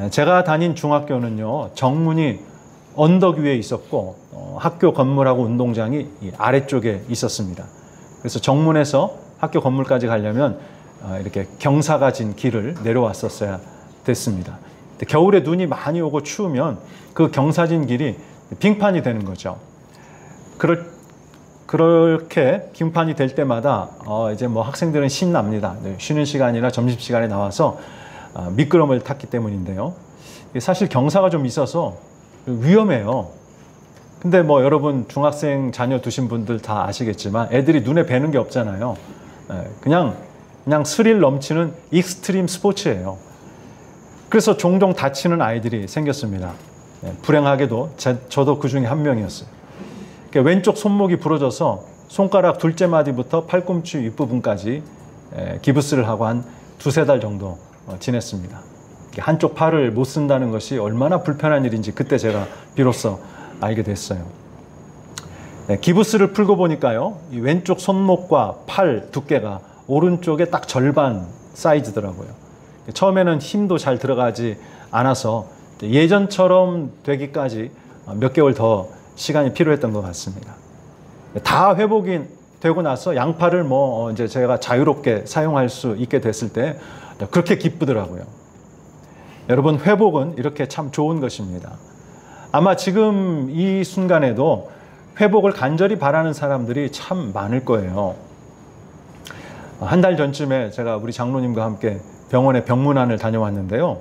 제가 다닌 중학교는요, 정문이 언덕 위에 있었고 학교 건물하고 운동장이 아래쪽에 있었습니다. 그래서 정문에서 학교 건물까지 가려면 이렇게 경사가 진 길을 내려왔었어야 됐습니다. 겨울에 눈이 많이 오고 추우면 그 경사진 길이 빙판이 되는 거죠. 그렇게 빙판이 될 때마다 이제 뭐 학생들은 신납니다. 쉬는 시간이나 점심시간에 나와서 미끄럼을 탔기 때문인데요. 사실 경사가 좀 있어서 위험해요. 근데 뭐 여러분 중학생 자녀 두신 분들 다 아시겠지만 애들이 눈에 뵈는 게 없잖아요. 그냥 스릴 넘치는 익스트림 스포츠예요. 그래서 종종 다치는 아이들이 생겼습니다. 불행하게도 저도 그 중에 한 명이었어요. 왼쪽 손목이 부러져서 손가락 둘째 마디부터 팔꿈치 윗부분까지 기부스를 하고 한 두세 달 정도 지냈습니다. 한쪽 팔을 못 쓴다는 것이 얼마나 불편한 일인지 그때 제가 비로소 알게 됐어요. 기부스를 풀고 보니까요, 이 왼쪽 손목과 팔 두께가 오른쪽에 딱 절반 사이즈더라고요. 처음에는 힘도 잘 들어가지 않아서 예전처럼 되기까지 몇 개월 더 시간이 필요했던 것 같습니다. 다 회복이 되고 나서 양팔을 이제 제가 자유롭게 사용할 수 있게 됐을 때 그렇게 기쁘더라고요. 여러분, 회복은 이렇게 참 좋은 것입니다. 아마 지금 이 순간에도 회복을 간절히 바라는 사람들이 참 많을 거예요. 한 달 전쯤에 제가 우리 장로님과 함께 병원에 병문안을 다녀왔는데요.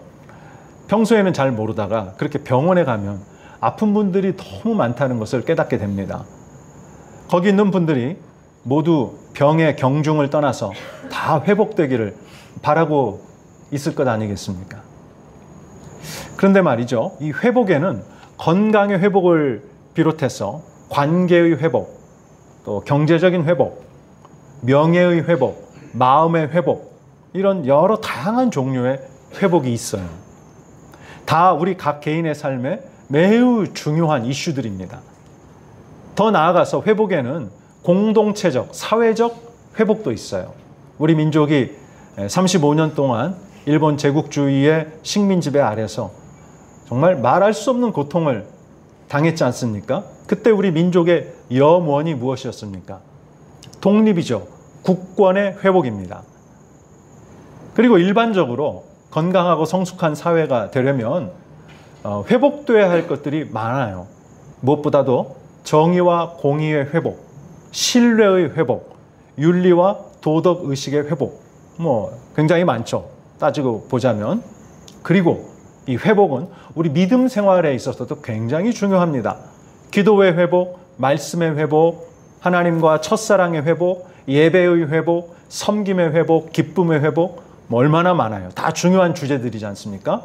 평소에는 잘 모르다가 그렇게 병원에 가면 아픈 분들이 너무 많다는 것을 깨닫게 됩니다. 거기 있는 분들이 모두 병의 경중을 떠나서 다 회복되기를 바라고 있을 것 아니겠습니까? 그런데 말이죠, 이 회복에는 건강의 회복을 비롯해서 관계의 회복, 또 경제적인 회복, 명예의 회복, 마음의 회복, 이런 여러 다양한 종류의 회복이 있어요. 다 우리 각 개인의 삶에 매우 중요한 이슈들입니다. 더 나아가서 회복에는 공동체적, 사회적 회복도 있어요. 우리 민족이 35년 동안 일본 제국주의의 식민지배 아래서 정말 말할 수 없는 고통을 당했지 않습니까? 그때 우리 민족의 염원이 무엇이었습니까? 독립이죠. 국권의 회복입니다. 그리고 일반적으로 건강하고 성숙한 사회가 되려면 회복돼야 할 것들이 많아요. 무엇보다도 정의와 공의의 회복, 신뢰의 회복, 윤리와 도덕의식의 회복, 굉장히 많죠. 따지고 보자면. 그리고 이 회복은 우리 믿음 생활에 있어서도 굉장히 중요합니다. 기도의 회복, 말씀의 회복, 하나님과 첫사랑의 회복, 예배의 회복, 섬김의 회복, 기쁨의 회복, 얼마나 많아요. 다 중요한 주제들이지 않습니까?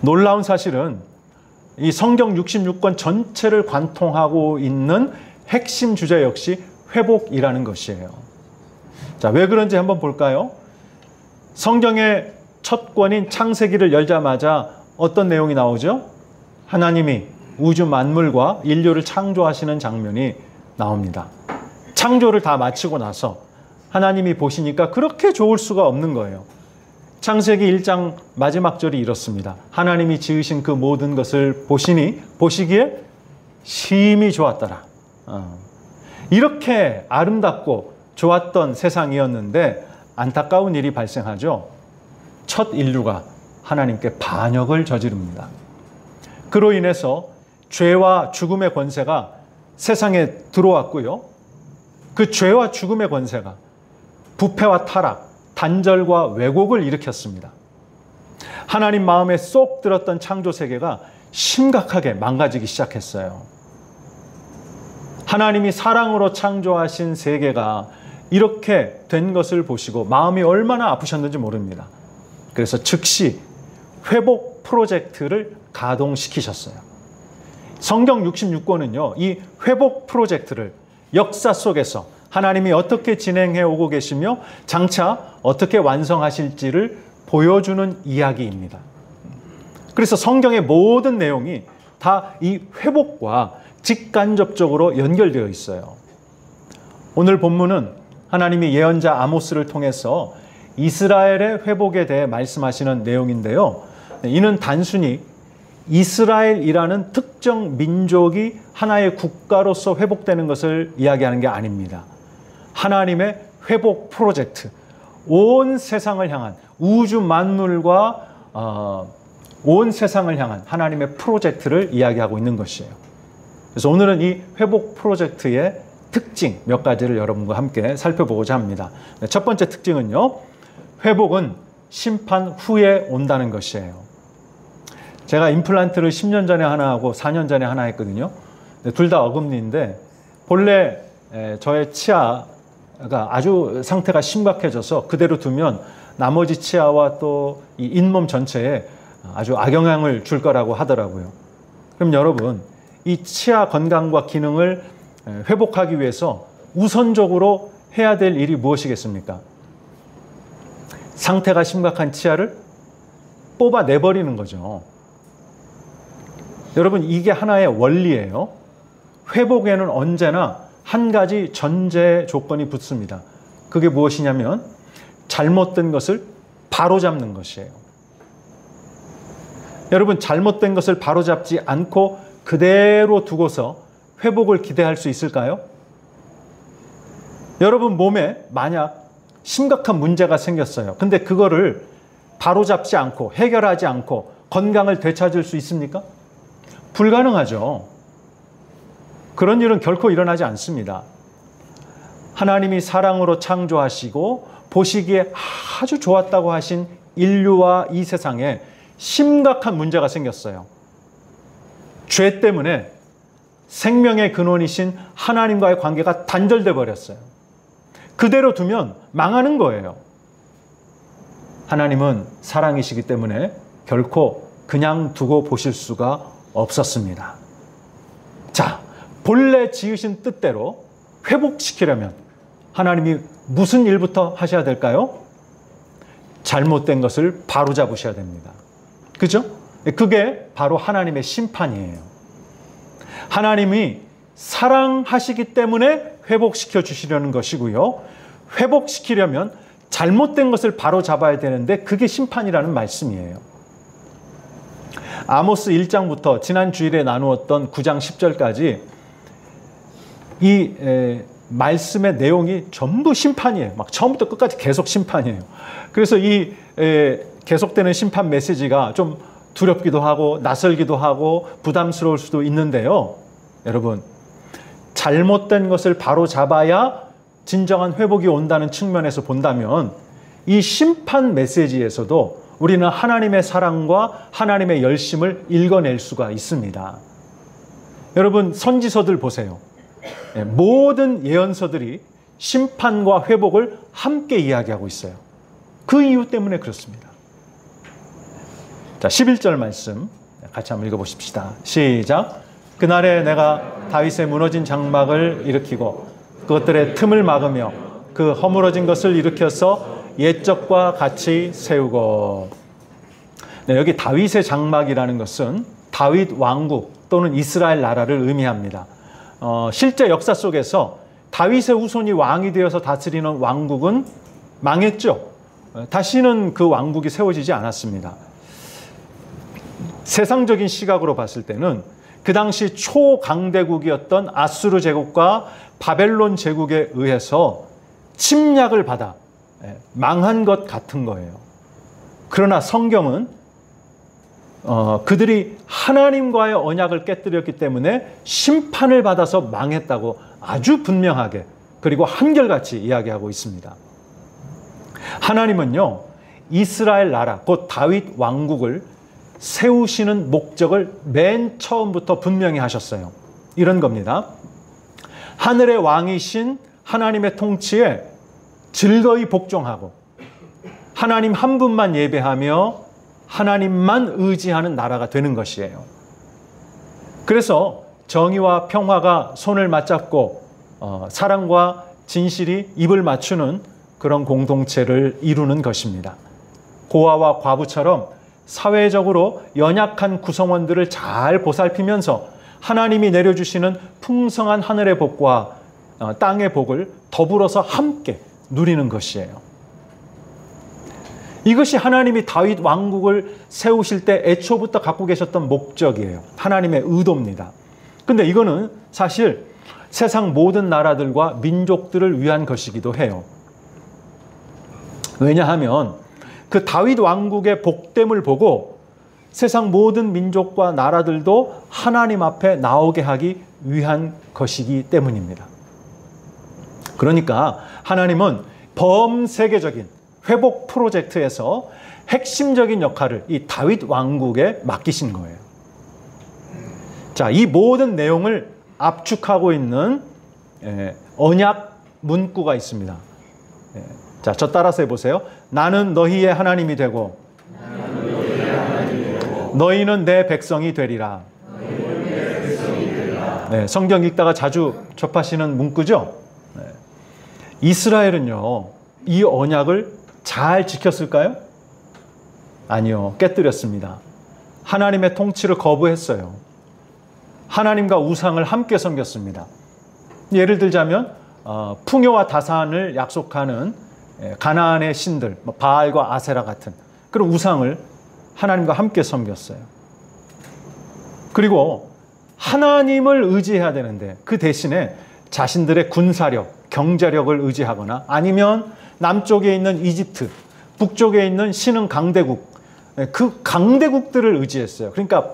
놀라운 사실은 이 성경 66권 전체를 관통하고 있는 핵심 주제 역시 회복이라는 것이에요. 자, 왜 그런지 한번 볼까요? 성경의 첫 권인 창세기를 열자마자 어떤 내용이 나오죠? 하나님이 우주 만물과 인류를 창조하시는 장면이 나옵니다. 창조를 다 마치고 나서 하나님이 보시니까 그렇게 좋을 수가 없는 거예요. 창세기 1장 마지막 절이 이렇습니다. 하나님이 지으신 그 모든 것을 보시기에 심히 좋았더라. 이렇게 아름답고 좋았던 세상이었는데 안타까운 일이 발생하죠. 첫 인류가 하나님께 반역을 저지릅니다. 그로 인해서 죄와 죽음의 권세가 세상에 들어왔고요. 그 죄와 죽음의 권세가 부패와 타락, 단절과 왜곡을 일으켰습니다. 하나님 마음에 쏙 들었던 창조 세계가 심각하게 망가지기 시작했어요. 하나님이 사랑으로 창조하신 세계가 이렇게 된 것을 보시고 마음이 얼마나 아프셨는지 모릅니다. 그래서 즉시 회복 프로젝트를 가동시키셨어요. 성경 66권은요, 이 회복 프로젝트를 역사 속에서 하나님이 어떻게 진행해 오고 계시며 장차 어떻게 완성하실지를 보여주는 이야기입니다. 그래서 성경의 모든 내용이 다 이 회복과 직간접적으로 연결되어 있어요. 오늘 본문은 하나님이 예언자 아모스를 통해서 이스라엘의 회복에 대해 말씀하시는 내용인데요. 이는 단순히 이스라엘이라는 특정 민족이 하나의 국가로서 회복되는 것을 이야기하는 게 아닙니다. 하나님의 회복 프로젝트, 온 세상을 향한 우주 만물과 온 세상을 향한 하나님의 프로젝트를 이야기하고 있는 것이에요. 그래서 오늘은 이 회복 프로젝트의 특징 몇 가지를 여러분과 함께 살펴보고자 합니다. 첫 번째 특징은요, 회복은 심판 후에 온다는 것이에요. 제가 임플란트를 10년 전에 하나 하고 4년 전에 하나 했거든요. 둘 다 어금니인데 본래 저의 치아가 아주 상태가 심각해져서 그대로 두면 나머지 치아와 또 이 잇몸 전체에 아주 악영향을 줄 거라고 하더라고요. 그럼 여러분, 이 치아 건강과 기능을 회복하기 위해서 우선적으로 해야 될 일이 무엇이겠습니까? 상태가 심각한 치아를 뽑아내버리는 거죠. 여러분, 이게 하나의 원리예요. 회복에는 언제나 한 가지 전제 조건이 붙습니다. 그게 무엇이냐면 잘못된 것을 바로잡는 것이에요. 여러분, 잘못된 것을 바로잡지 않고 그대로 두고서 회복을 기대할 수 있을까요? 여러분 몸에 만약 심각한 문제가 생겼어요. 근데 그거를 바로잡지 않고 해결하지 않고 건강을 되찾을 수 있습니까? 불가능하죠. 그런 일은 결코 일어나지 않습니다. 하나님이 사랑으로 창조하시고 보시기에 아주 좋았다고 하신 인류와 이 세상에 심각한 문제가 생겼어요. 죄 때문에 생명의 근원이신 하나님과의 관계가 단절돼 버렸어요. 그대로 두면 망하는 거예요. 하나님은 사랑이시기 때문에 결코 그냥 두고 보실 수가 없었습니다. 자, 본래 지으신 뜻대로 회복시키려면 하나님이 무슨 일부터 하셔야 될까요? 잘못된 것을 바로잡으셔야 됩니다. 그죠? 그게 바로 하나님의 심판이에요. 하나님이 사랑하시기 때문에 회복시켜 주시려는 것이고요. 회복시키려면 잘못된 것을 바로잡아야 되는데 그게 심판이라는 말씀이에요. 아모스 1장부터 지난 주일에 나누었던 9장 10절까지 이 말씀의 내용이 전부 심판이에요. 막 처음부터 끝까지 계속 심판이에요. 그래서 이 계속되는 심판 메시지가 좀 두렵기도 하고 낯설기도 하고 부담스러울 수도 있는데요. 여러분, 잘못된 것을 바로 잡아야 진정한 회복이 온다는 측면에서 본다면 이 심판 메시지에서도 우리는 하나님의 사랑과 하나님의 열심을 읽어낼 수가 있습니다. 여러분, 선지서들 보세요. 모든 예언서들이 심판과 회복을 함께 이야기하고 있어요. 그 이유 때문에 그렇습니다. 자, 11절 말씀 같이 한번 읽어보십시다. 시작. 그날에 내가 다윗의 무너진 장막을 일으키고 그것들의 틈을 막으며 그 허물어진 것을 일으켜서 옛적과 같이 세우고. 네, 여기 다윗의 장막이라는 것은 다윗 왕국 또는 이스라엘 나라를 의미합니다. 실제 역사 속에서 다윗의 후손이 왕이 되어서 다스리는 왕국은 망했죠. 다시는 그 왕국이 세워지지 않았습니다. 세상적인 시각으로 봤을 때는 그 당시 초강대국이었던 아수르 제국과 바벨론 제국에 의해서 침략을 받아 망한 것 같은 거예요. 그러나 성경은 그들이 하나님과의 언약을 깨뜨렸기 때문에 심판을 받아서 망했다고 아주 분명하게 그리고 한결같이 이야기하고 있습니다. 하나님은요, 이스라엘 나라 곧 다윗 왕국을 세우시는 목적을 맨 처음부터 분명히 하셨어요. 이런 겁니다. 하늘의 왕이신 하나님의 통치에 즐거이 복종하고 하나님 한 분만 예배하며 하나님만 의지하는 나라가 되는 것이에요. 그래서 정의와 평화가 손을 맞잡고 사랑과 진실이 입을 맞추는 그런 공동체를 이루는 것입니다. 고아와 과부처럼 사회적으로 연약한 구성원들을 잘 보살피면서 하나님이 내려주시는 풍성한 하늘의 복과 땅의 복을 더불어서 함께 누리는 것이에요. 이것이 하나님이 다윗 왕국을 세우실 때 애초부터 갖고 계셨던 목적이에요. 하나님의 의도입니다. 근데 이거는 사실 세상 모든 나라들과 민족들을 위한 것이기도 해요. 왜냐하면 그 다윗 왕국의 복됨을 보고 세상 모든 민족과 나라들도 하나님 앞에 나오게 하기 위한 것이기 때문입니다. 그러니까 하나님은 범세계적인 회복 프로젝트에서 핵심적인 역할을 이 다윗 왕국에 맡기신 거예요. 자, 이 모든 내용을 압축하고 있는 언약 문구가 있습니다. 자, 저 따라서 해보세요. 나는 너희의 하나님이 되고 너희는 내 백성이 되리라. 네, 성경 읽다가 자주 접하시는 문구죠. 네. 이스라엘은요, 이 언약을 잘 지켰을까요? 아니요, 깨뜨렸습니다. 하나님의 통치를 거부했어요. 하나님과 우상을 함께 섬겼습니다. 예를 들자면 풍요와 다산을 약속하는 가나안의 신들, 바알과 아세라 같은 그런 우상을 하나님과 함께 섬겼어요. 그리고 하나님을 의지해야 되는데 그 대신에 자신들의 군사력, 경제력을 의지하거나 아니면 남쪽에 있는 이집트, 북쪽에 있는 신흥 강대국, 그 강대국들을 의지했어요. 그러니까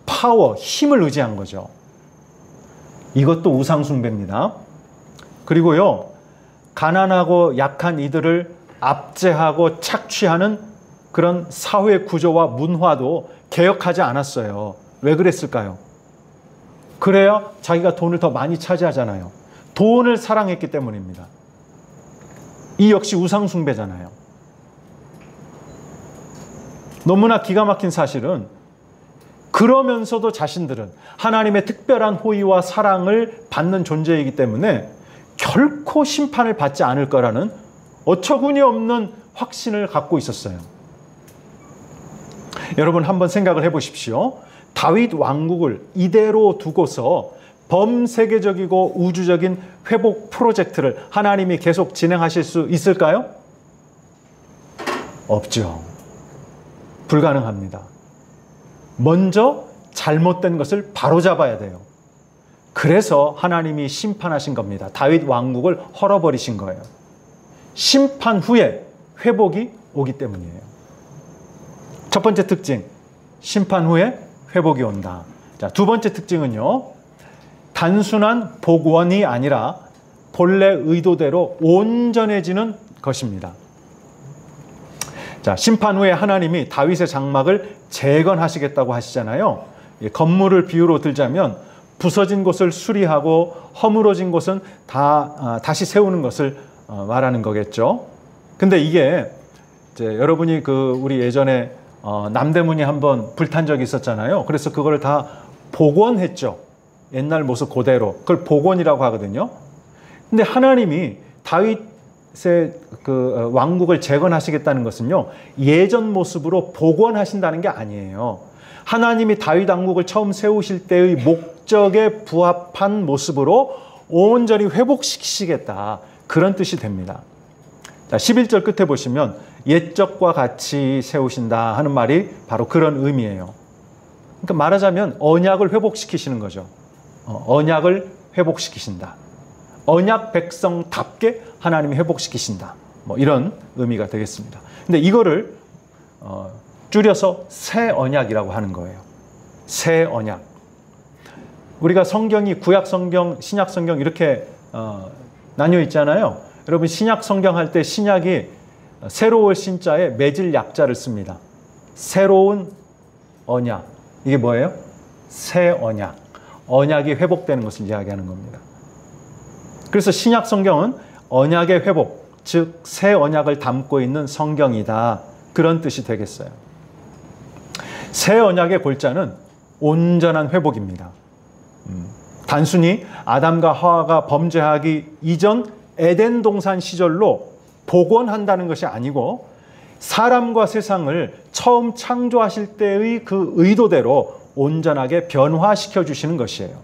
파워, 힘을 의지한 거죠. 이것도 우상숭배입니다. 그리고요, 가난하고 약한 이들을 압제하고 착취하는 그런 사회 구조와 문화도 개혁하지 않았어요. 왜 그랬을까요? 그래야 자기가 돈을 더 많이 차지하잖아요. 돈을 사랑했기 때문입니다. 이 역시 우상숭배잖아요. 너무나 기가 막힌 사실은 그러면서도 자신들은 하나님의 특별한 호의와 사랑을 받는 존재이기 때문에 결코 심판을 받지 않을 거라는 어처구니 없는 확신을 갖고 있었어요. 여러분 한번 생각을 해보십시오. 다윗 왕국을 이대로 두고서 범세계적이고 우주적인 회복 프로젝트를 하나님이 계속 진행하실 수 있을까요? 없죠. 불가능합니다. 먼저 잘못된 것을 바로잡아야 돼요. 그래서 하나님이 심판하신 겁니다. 다윗 왕국을 헐어버리신 거예요. 심판 후에 회복이 오기 때문이에요. 첫 번째 특징, 심판 후에 회복이 온다. 자, 두 번째 특징은요, 단순한 복원이 아니라 본래 의도대로 온전해지는 것입니다. 자, 심판 후에 하나님이 다윗의 장막을 재건하시겠다고 하시잖아요. 건물을 비유로 들자면 부서진 곳을 수리하고 허물어진 곳은 다시 세우는 것을 말하는 거겠죠. 근데 이게 이제 여러분이 우리 예전에 남대문이 한번 불탄 적이 있었잖아요. 그래서 그걸 다 복원했죠. 옛날 모습 그대로. 그걸 복원이라고 하거든요. 근데 하나님이 다윗의 그 왕국을 재건하시겠다는 것은요, 예전 모습으로 복원하신다는 게 아니에요. 하나님이 다윗 왕국을 처음 세우실 때의 목적에 부합한 모습으로 온전히 회복시키시겠다. 그런 뜻이 됩니다. 자, 11절 끝에 보시면 옛적과 같이 세우신다 하는 말이 바로 그런 의미예요. 그러니까 말하자면 언약을 회복시키시는 거죠. 언약을 회복시키신다. 언약 백성답게 하나님이 회복시키신다. 뭐 이런 의미가 되겠습니다. 근데 이거를 줄여서 새 언약이라고 하는 거예요. 새 언약. 우리가 성경이 구약 성경, 신약 성경 이렇게 나뉘어 있잖아요. 여러분 신약 성경 할 때 신약이 새로울 신자에 맺을 약자를 씁니다. 새로운 언약. 이게 뭐예요? 새 언약. 언약이 회복되는 것을 이야기하는 겁니다. 그래서 신약 성경은 언약의 회복, 즉 새 언약을 담고 있는 성경이다. 그런 뜻이 되겠어요. 새 언약의 골자는 온전한 회복입니다. 단순히 아담과 하와가 범죄하기 이전 에덴 동산 시절로 복원한다는 것이 아니고 사람과 세상을 처음 창조하실 때의 그 의도대로 온전하게 변화시켜 주시는 것이에요.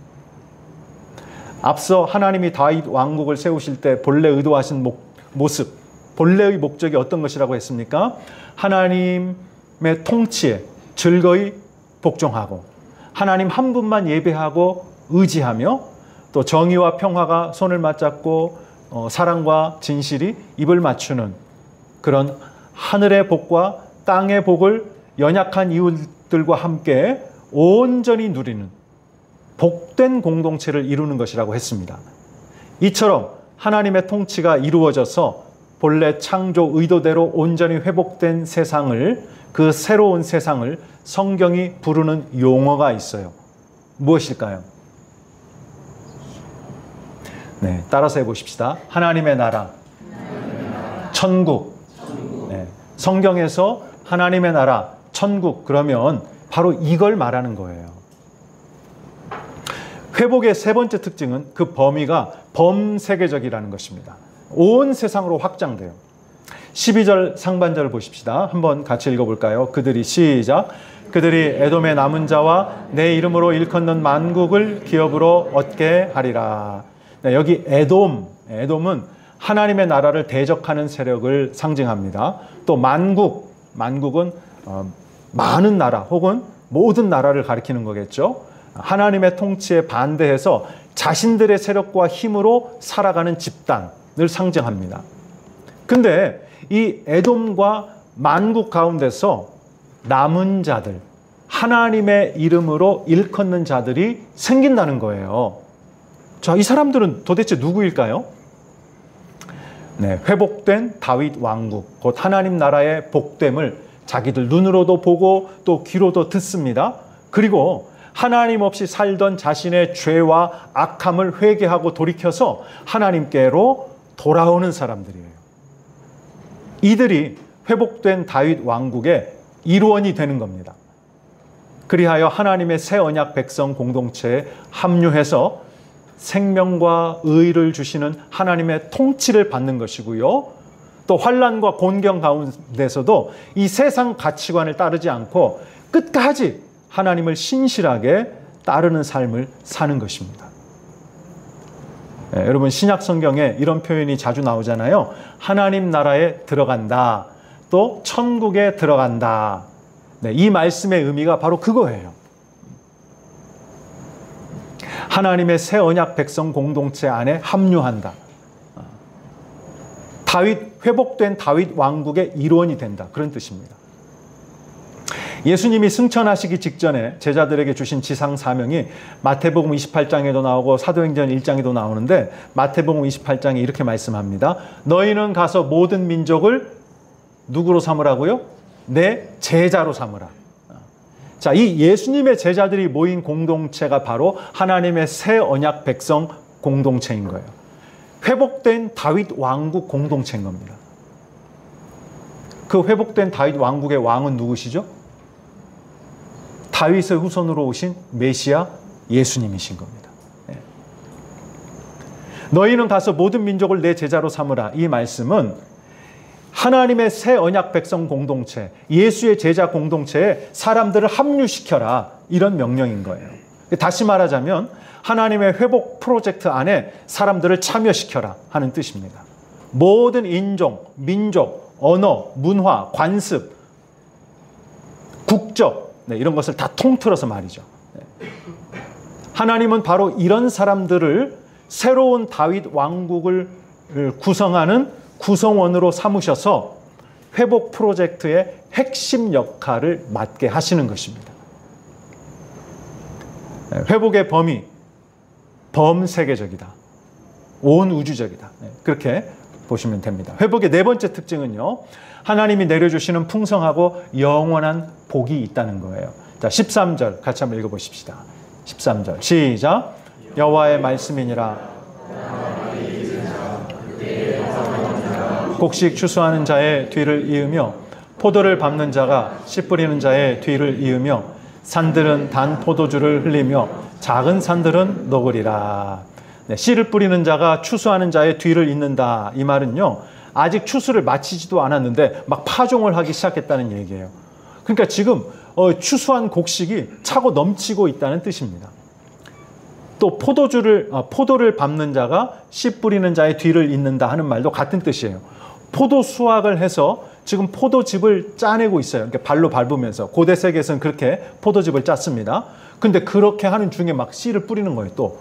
앞서 하나님이 다윗 왕국을 세우실 때 본래 의도하신 모습, 본래의 목적이 어떤 것이라고 했습니까? 하나님의 통치에 즐거이 복종하고 하나님 한 분만 예배하고 의지하며 또 정의와 평화가 손을 맞잡고 사랑과 진실이 입을 맞추는 그런 하늘의 복과 땅의 복을 연약한 이웃들과 함께 온전히 누리는 복된 공동체를 이루는 것이라고 했습니다. 이처럼 하나님의 통치가 이루어져서 본래 창조 의도대로 온전히 회복된 세상을, 그 새로운 세상을 성경이 부르는 용어가 있어요. 무엇일까요? 네, 따라서 해보십시다. 하나님의 나라, 천국. 네, 성경에서 하나님의 나라, 천국 그러면 바로 이걸 말하는 거예요. 회복의 세 번째 특징은 그 범위가 범세계적이라는 것입니다. 온 세상으로 확장돼요. 12절 상반절을 보십시다. 한번 같이 읽어볼까요? 그들이 시작. 그들이 에돔의 남은 자와 내 이름으로 일컫는 만국을 기업으로 얻게 하리라. 네, 여기 에돔은 하나님의 나라를 대적하는 세력을 상징합니다. 또 만국은 많은 나라 혹은 모든 나라를 가리키는 거겠죠. 하나님의 통치에 반대해서 자신들의 세력과 힘으로 살아가는 집단을 상징합니다. 근데 이 에돔과 만국 가운데서 남은 자들, 하나님의 이름으로 일컫는 자들이 생긴다는 거예요. 자, 이 사람들은 도대체 누구일까요? 네, 회복된 다윗 왕국, 곧 하나님 나라의 복됨을 자기들 눈으로도 보고 또 귀로도 듣습니다. 그리고 하나님 없이 살던 자신의 죄와 악함을 회개하고 돌이켜서 하나님께로 돌아오는 사람들이에요. 이들이 회복된 다윗 왕국의 일원이 되는 겁니다. 그리하여 하나님의 새 언약 백성 공동체에 합류해서 생명과 의를 주시는 하나님의 통치를 받는 것이고요. 또 환난과 곤경 가운데서도 이 세상 가치관을 따르지 않고 끝까지 하나님을 신실하게 따르는 삶을 사는 것입니다. 네, 여러분 신약 성경에 이런 표현이 자주 나오잖아요. 하나님 나라에 들어간다. 또 천국에 들어간다. 네, 이 말씀의 의미가 바로 그거예요. 하나님의 새 언약 백성 공동체 안에 합류한다. 회복된 다윗 왕국의 일원이 된다. 그런 뜻입니다. 예수님이 승천하시기 직전에 제자들에게 주신 지상 사명이 마태복음 28장에도 나오고 사도행전 1장에도 나오는데 마태복음 28장에 이렇게 말씀합니다. 너희는 가서 모든 민족을 누구로 삼으라고요? 내 제자로 삼으라. 자, 이 예수님의 제자들이 모인 공동체가 바로 하나님의 새 언약 백성 공동체인 거예요. 회복된 다윗 왕국 공동체인 겁니다. 그 회복된 다윗 왕국의 왕은 누구시죠? 다윗의 후손으로 오신 메시아 예수님이신 겁니다. 네. 너희는 가서 모든 민족을 내 제자로 삼으라. 이 말씀은 하나님의 새 언약 백성 공동체, 예수의 제자 공동체에 사람들을 합류시켜라. 이런 명령인 거예요. 다시 말하자면 하나님의 회복 프로젝트 안에 사람들을 참여시켜라 하는 뜻입니다. 모든 인종, 민족, 언어, 문화, 관습, 국적 네, 이런 것을 다 통틀어서 말이죠. 네. 하나님은 바로 이런 사람들을 새로운 다윗 왕국을 구성하는 구성원으로 삼으셔서 회복 프로젝트의 핵심 역할을 맡게 하시는 것입니다. 네, 회복의 범위, 범세계적이다. 온 우주적이다. 네, 그렇게 보시면 됩니다. 회복의 네 번째 특징은요. 하나님이 내려주시는 풍성하고 영원한 복이 있다는 거예요. 자, 13절 같이 한번 읽어보십시다. 13절 시작. 여호와의 말씀이니라. 곡식 추수하는 자의 뒤를 이으며 포도를 밟는 자가 씨 뿌리는 자의 뒤를 이으며 산들은 단 포도주를 흘리며 작은 산들은 녹으리라. 네, 씨를 뿌리는 자가 추수하는 자의 뒤를 잇는다. 이 말은요. 아직 추수를 마치지도 않았는데 막 파종을 하기 시작했다는 얘기예요. 그러니까 지금 추수한 곡식이 차고 넘치고 있다는 뜻입니다. 또 포도를 밟는 자가 씨 뿌리는 자의 뒤를 잇는다 하는 말도 같은 뜻이에요. 포도 수확을 해서 지금 포도즙을 짜내고 있어요. 이렇게 발로 밟으면서. 고대 세계에서는 그렇게 포도즙을 짰습니다. 근데 그렇게 하는 중에 막 씨를 뿌리는 거예요, 또.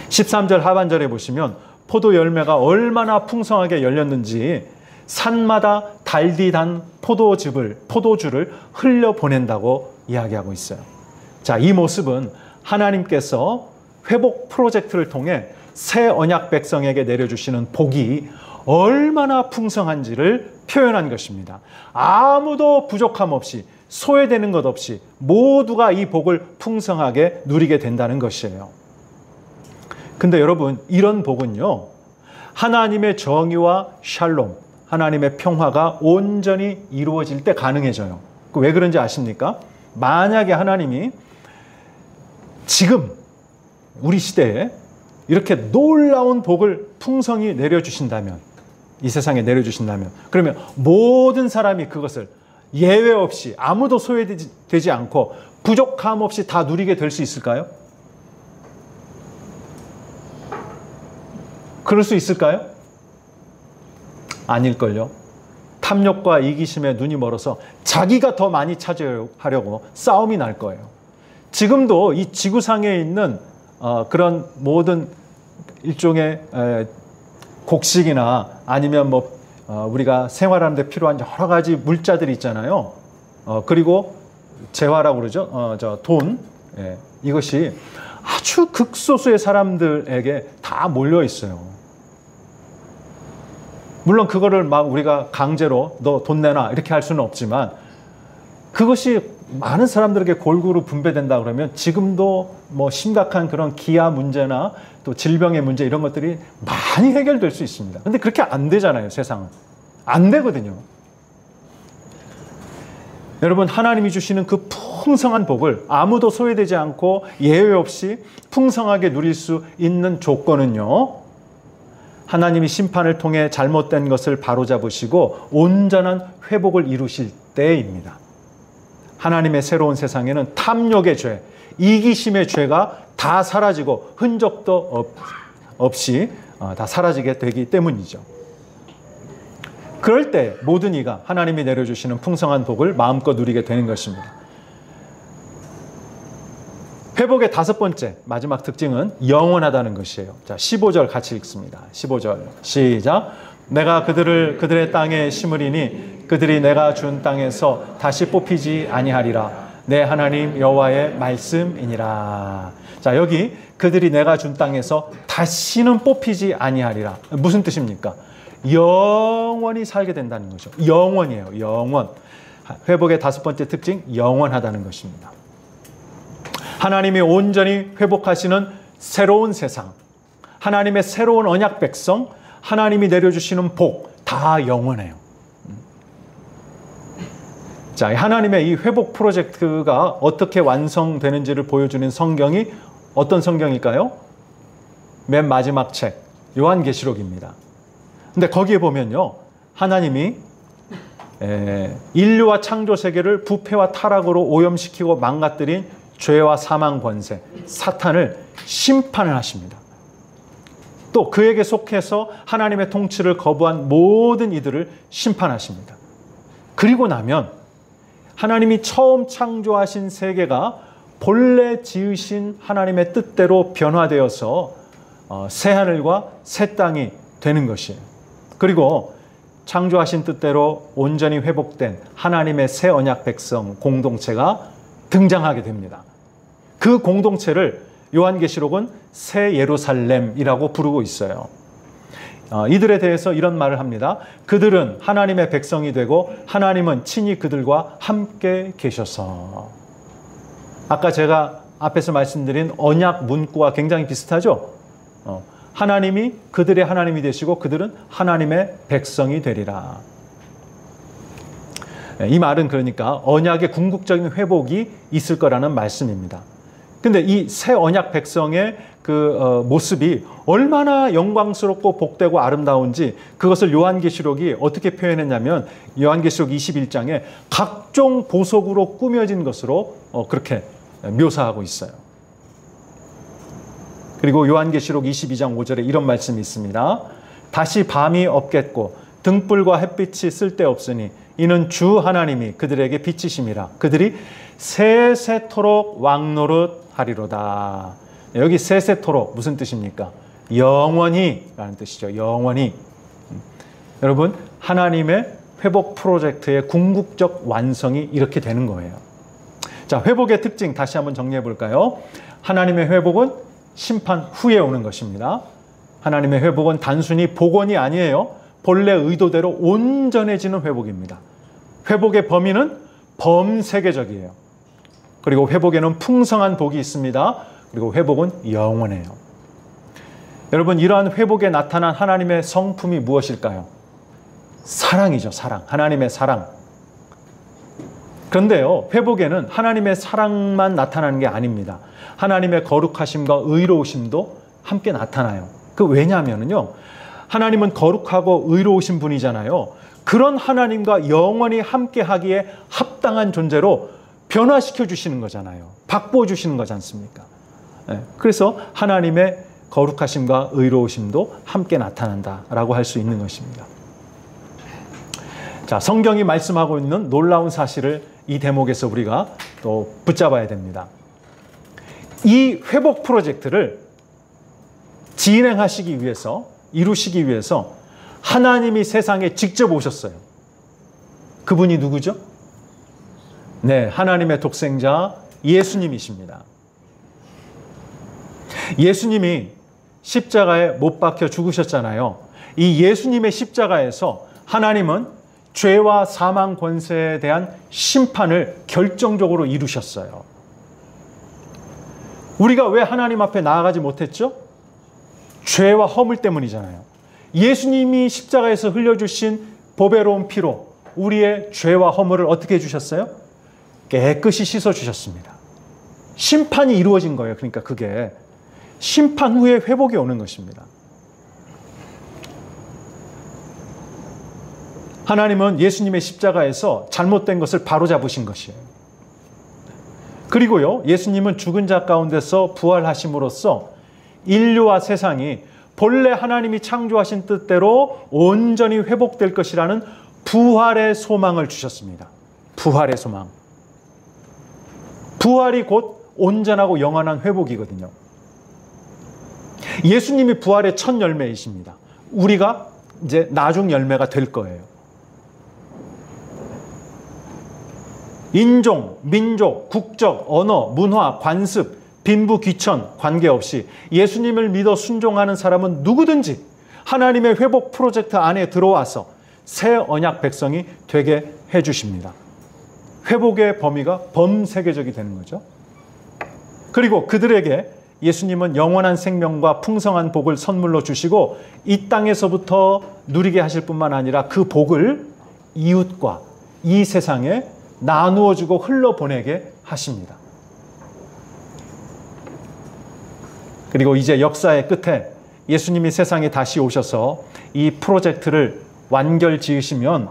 13절 하반절에 보시면 포도 열매가 얼마나 풍성하게 열렸는지 산마다 달디 단 포도주를 흘려보낸다고 이야기하고 있어요. 자, 이 모습은 하나님께서 회복 프로젝트를 통해 새 언약 백성에게 내려주시는 복이 얼마나 풍성한지를 표현한 것입니다. 아무도 부족함 없이 소외되는 것 없이 모두가 이 복을 풍성하게 누리게 된다는 것이에요. 근데 여러분, 이런 복은요, 하나님의 정의와 샬롬, 하나님의 평화가 온전히 이루어질 때 가능해져요. 왜 그런지 아십니까? 만약에 하나님이 지금 우리 시대에 이렇게 놀라운 복을 풍성히 내려주신다면, 이 세상에 내려주신다면, 그러면 모든 사람이 그것을 예외 없이 아무도 소외되지 않고 부족함 없이 다 누리게 될 수 있을까요? 그럴 수 있을까요? 아닐걸요. 탐욕과 이기심에 눈이 멀어서 자기가 더 많이 차지하려고 싸움이 날 거예요. 지금도 이 지구상에 있는 그런 모든 일종의 곡식이나 아니면 우리가 생활하는 데 필요한 여러 가지 물자들이 있잖아요. 그리고 재화라고 그러죠. 돈. 이것이 아주 극소수의 사람들에게 다 몰려 있어요. 물론 그거를 막 우리가 강제로 너 돈 내놔 이렇게 할 수는 없지만 그것이 많은 사람들에게 골고루 분배된다 그러면 지금도 심각한 그런 기아 문제나 또 질병의 문제 이런 것들이 많이 해결될 수 있습니다. 근데 그렇게 안 되잖아요, 세상은. 안 되거든요. 여러분, 하나님이 주시는 그 풍성한 복을 아무도 소외되지 않고 예외 없이 풍성하게 누릴 수 있는 조건은요, 하나님이 심판을 통해 잘못된 것을 바로잡으시고 온전한 회복을 이루실 때입니다. 하나님의 새로운 세상에는 탐욕의 죄, 이기심의 죄가 다 사라지고 흔적도 없이 다 사라지게 되기 때문이죠. 그럴 때 모든 이가 하나님이 내려주시는 풍성한 복을 마음껏 누리게 되는 것입니다. 회복의 다섯 번째 마지막 특징은 영원하다는 것이에요. 자, 15절 같이 읽습니다. 15절 시작. 내가 그들의 땅에 심으리니 그들이 내가 준 땅에서 다시 뽑히지 아니하리라. 내 하나님 여호와의 말씀이니라. 자, 여기 그들이 내가 준 땅에서 다시는 뽑히지 아니하리라. 무슨 뜻입니까? 영원히 살게 된다는 거죠. 영원이에요. 영원. 회복의 다섯 번째 특징, 영원하다는 것입니다. 하나님이 온전히 회복하시는 새로운 세상, 하나님의 새로운 언약 백성, 하나님이 내려주시는 복, 다 영원해요. 자, 하나님의 이 회복 프로젝트가 어떻게 완성되는지를 보여주는 성경이 어떤 성경일까요? 맨 마지막 책, 요한계시록입니다. 근데 거기에 보면요, 하나님이 인류와 창조 세계를 부패와 타락으로 오염시키고 망가뜨린 죄와 사망 권세, 사탄을 심판을 하십니다. 또 그에게 속해서 하나님의 통치를 거부한 모든 이들을 심판하십니다. 그리고 나면 하나님이 처음 창조하신 세계가 본래 지으신 하나님의 뜻대로 변화되어서 새하늘과 새 땅이 되는 것이에요. 그리고 창조하신 뜻대로 온전히 회복된 하나님의 새 언약 백성 공동체가 등장하게 됩니다. 그 공동체를 요한계시록은 새 예루살렘이라고 부르고 있어요. 이들에 대해서 이런 말을 합니다. 그들은 하나님의 백성이 되고 하나님은 친히 그들과 함께 계셔서. 아까 제가 앞에서 말씀드린 언약 문구와 굉장히 비슷하죠? 하나님이 그들의 하나님이 되시고 그들은 하나님의 백성이 되리라. 이 말은 그러니까 언약의 궁극적인 회복이 있을 거라는 말씀입니다. 근데 이 새 언약 백성의 그 모습이 얼마나 영광스럽고 복되고 아름다운지 그것을 요한계시록이 어떻게 표현했냐면 요한계시록 21장에 각종 보석으로 꾸며진 것으로 그렇게 묘사하고 있어요. 그리고 요한계시록 22장 5절에 이런 말씀이 있습니다. 다시 밤이 없겠고 등불과 햇빛이 쓸데없으니 이는 주 하나님이 그들에게 빛이심이라. 그들이 세세토록 왕노릇하리로다. 여기 세세토록 무슨 뜻입니까? 영원히 라는 뜻이죠. 영원히. 여러분, 하나님의 회복 프로젝트의 궁극적 완성이 이렇게 되는 거예요. 자, 회복의 특징 다시 한번 정리해 볼까요? 하나님의 회복은 심판 후에 오는 것입니다. 하나님의 회복은 단순히 복원이 아니에요. 본래 의도대로 온전해지는 회복입니다. 회복의 범위는 범세계적이에요. 그리고 회복에는 풍성한 복이 있습니다. 그리고 회복은 영원해요. 여러분, 이러한 회복에 나타난 하나님의 성품이 무엇일까요? 사랑이죠. 사랑. 하나님의 사랑. 그런데요, 회복에는 하나님의 사랑만 나타나는 게 아닙니다. 하나님의 거룩하심과 의로우심도 함께 나타나요. 왜냐하면요, 하나님은 거룩하고 의로우신 분이잖아요. 그런 하나님과 영원히 함께 하기에 합당한 존재로 변화시켜 주시는 거잖아요. 바꾸어 주시는 거지 않습니까? 그래서 하나님의 거룩하심과 의로우심도 함께 나타난다라고 할 수 있는 것입니다. 자, 성경이 말씀하고 있는 놀라운 사실을 이 대목에서 우리가 또 붙잡아야 됩니다. 이 회복 프로젝트를 진행하시기 위해서, 이루시기 위해서 하나님이 세상에 직접 오셨어요. 그분이 누구죠? 네, 하나님의 독생자 예수님이십니다. 예수님이 십자가에 못 박혀 죽으셨잖아요. 이 예수님의 십자가에서 하나님은 죄와 사망 권세에 대한 심판을 결정적으로 이루셨어요. 우리가 왜 하나님 앞에 나아가지 못했죠? 죄와 허물 때문이잖아요. 예수님이 십자가에서 흘려주신 보배로운 피로 우리의 죄와 허물을 어떻게 해주셨어요? 깨끗이 씻어주셨습니다. 심판이 이루어진 거예요. 그러니까 그게 심판 후에 회복이 오는 것입니다. 하나님은 예수님의 십자가에서 잘못된 것을 바로잡으신 것이에요. 그리고요, 예수님은 죽은 자 가운데서 부활하심으로써 인류와 세상이 본래 하나님이 창조하신 뜻대로 온전히 회복될 것이라는 부활의 소망을 주셨습니다. 부활의 소망. 부활이 곧 온전하고 영원한 회복이거든요. 예수님이 부활의 첫 열매이십니다. 우리가 이제 나중 열매가 될 거예요. 인종, 민족, 국적, 언어, 문화, 관습, 빈부, 귀천 관계없이 예수님을 믿어 순종하는 사람은 누구든지 하나님의 회복 프로젝트 안에 들어와서 새 언약 백성이 되게 해주십니다. 회복의 범위가 범세계적이 되는 거죠. 그리고 그들에게 예수님은 영원한 생명과 풍성한 복을 선물로 주시고 이 땅에서부터 누리게 하실 뿐만 아니라 그 복을 이웃과 이 세상에 나누어 주고 흘러보내게 하십니다. 그리고 이제 역사의 끝에 예수님이 세상에 다시 오셔서 이 프로젝트를 완결 지으시면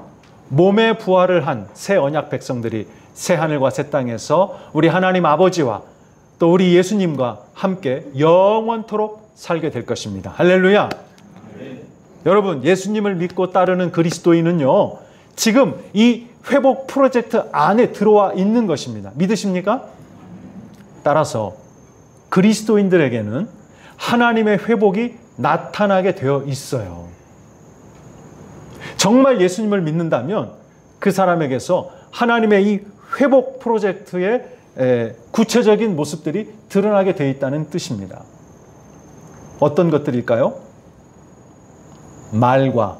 몸의 부활을 한 새 언약 백성들이 새 하늘과 새 땅에서 우리 하나님 아버지와 또 우리 예수님과 함께 영원토록 살게 될 것입니다. 할렐루야. 네. 여러분, 예수님을 믿고 따르는 그리스도인은요, 지금 이 회복 프로젝트 안에 들어와 있는 것입니다. 믿으십니까? 따라서 그리스도인들에게는 하나님의 회복이 나타나게 되어 있어요. 정말 예수님을 믿는다면 그 사람에게서 하나님의 이 회복 프로젝트의 구체적인 모습들이 드러나게 되어 있다는 뜻입니다. 어떤 것들일까요? 말과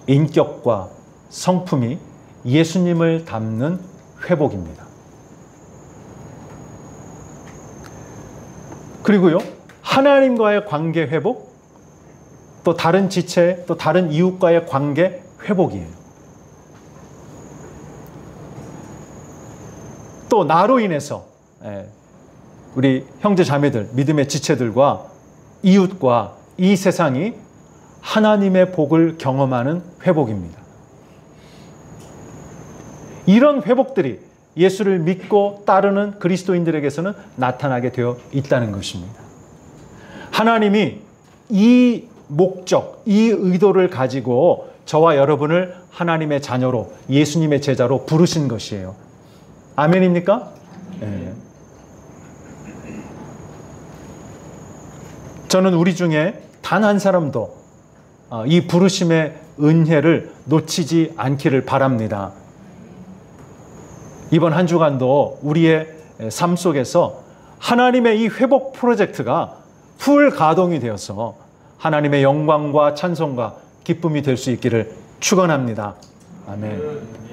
인격과 성품이 예수님을 닮는 회복입니다. 그리고요, 하나님과의 관계 회복, 또 다른 지체, 또 다른 이웃과의 관계 회복이에요. 또 나로 인해서 우리 형제 자매들, 믿음의 지체들과 이웃과 이 세상이 하나님의 복을 경험하는 회복입니다. 이런 회복들이 예수를 믿고 따르는 그리스도인들에게서는 나타나게 되어 있다는 것입니다. 하나님이 이 목적, 이 의도를 가지고 저와 여러분을 하나님의 자녀로, 예수님의 제자로 부르신 것이에요. 아멘입니까? 네. 저는 우리 중에 단 한 사람도 이 부르심의 은혜를 놓치지 않기를 바랍니다. 이번 한 주간도 우리의 삶 속에서 하나님의 이 회복 프로젝트가 풀 가동이 되어서 하나님의 영광과 찬송과 기쁨이 될 수 있기를 축원합니다. 아멘.